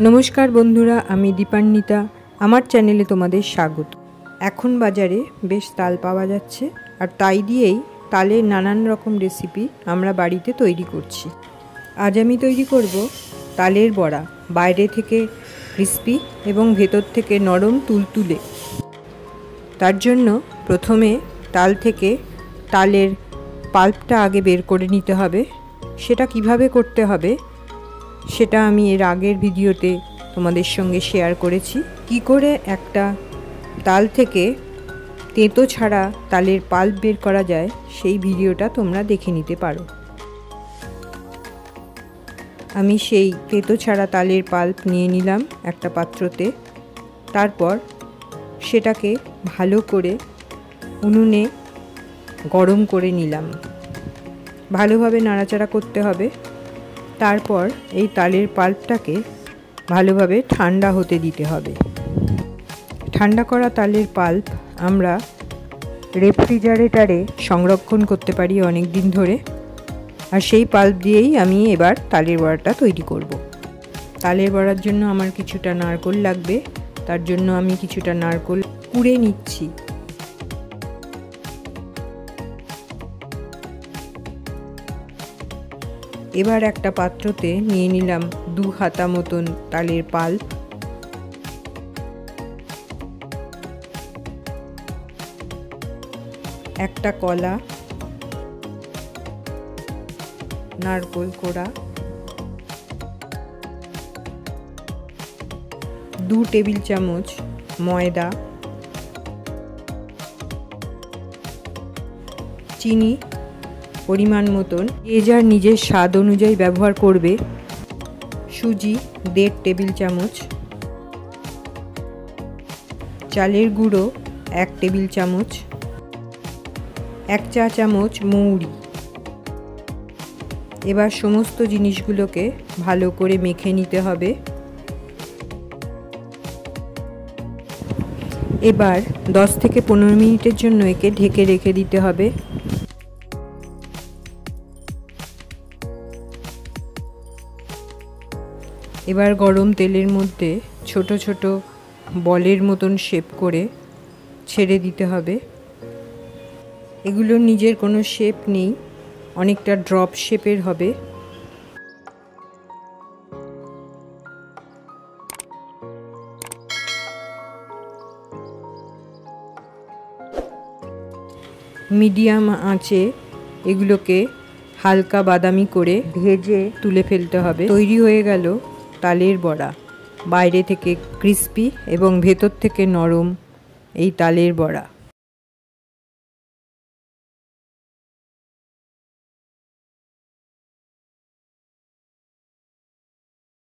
नमस्कार बंधुरा, आमी दीपान्विता, आमार चैनेले तोमादेर स्वागत। एखन बाजारे बेश ताल पावा जाच्छे और ताई दिएई तालेर नानान रकम रेसिपि आमरा बाड़ीते तैरी करछि। आज आमी तैरी करब तालेर बड़ा, बाइरे थेके क्रिस्पी एबं भेतर थेके नरम तुलतुले। तार जन्य प्रथमे ताल थेके तालेर पाल्पटा आगे बेर करे निते हबे। सेटा किभाबे करते हबे सेटा आमी एर आगेर भिडियोते तोमादेर संगे शेयर करेछि। कि करे एकटा ताल थेके तेतो छाड़ा तालेर पाल्प बेर करा जाय सेई भिडियोटा तोमरा देखे निते पारो। आमी सेई तेतो छाड़ा तालेर पाल्प निये निलाम एकटा पात्रोते। तारपर सेटाके भालो करे उनुने गरम करे निलाम। भालोभाबे नाड़ाचाड़ा करते हबे। तारपर এই তালের পাল্পটাকে ভালোভাবে ঠান্ডা হতে দিতে হবে। ঠান্ডা করা তালের পাল্প আমরা রেফ্রিজারেটরে সংরক্ষণ করতে পারি অনেক দিন ধরে। আর সেই পাল্প দিয়েই আমি এবার তালের বড়াটা তৈরি করব। তালের বড়ার জন্য আমার কিছুটা নারকেল লাগবে। তার জন্য আমি কিছুটা নারকেল কুড়ে নিচ্ছি। এবার একটা পাত্রতে নিয়ে নিলাম 2 হাতা মতন তালের পাল্প। একটা কলা, নারকেল কোড়া, 2 টেবিল চামচ ময়দা, চিনি পরিমাণ মতন, যে যার নিজের স্বাদ অনুযায়ী ব্যবহার করবে, সুজি 1.5 টেবিল চামচ, চালের গুঁড়ো 1 টেবিল চামচ, 1 চা চামচ মৌরি। এবার সমস্ত জিনিসগুলোকে ভালো করে মেখে নিতে হবে। এবার 10 থেকে 15 মিনিটের জন্য একে ঢেকে রেখে দিতে হবে। এবার গরম তেলের মধ্যে ছোট ছোট বলের মতন শেপ করে ছেড়ে দিতে হবে। এগুলোর নিজের কোনো শেপ নেই, অনেকটা ড্রপ শেপের হবে। মিডিয়াম আঁচে এগুলোকে হালকা বাদামি করে ভেজে তুলে ফেলতে হবে। তৈরি হয়ে গেল তালের বড়া, বাইরে থেকে ক্রিস্পি এবং ভেতর থেকে নরম এই তালের বড়া।